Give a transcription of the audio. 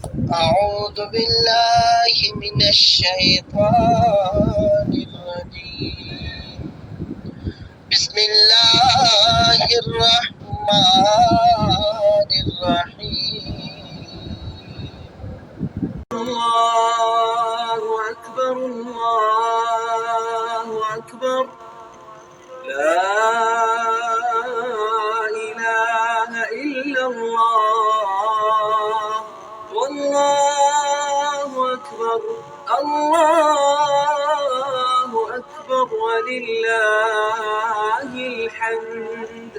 أعوذ بالله من الشيطان الرجيم. بسم الله الرحمن الرحيم. الله أكبر الله أكبر، لا إله إلا الله، والله أكبر الله أكبر ولله الحمد.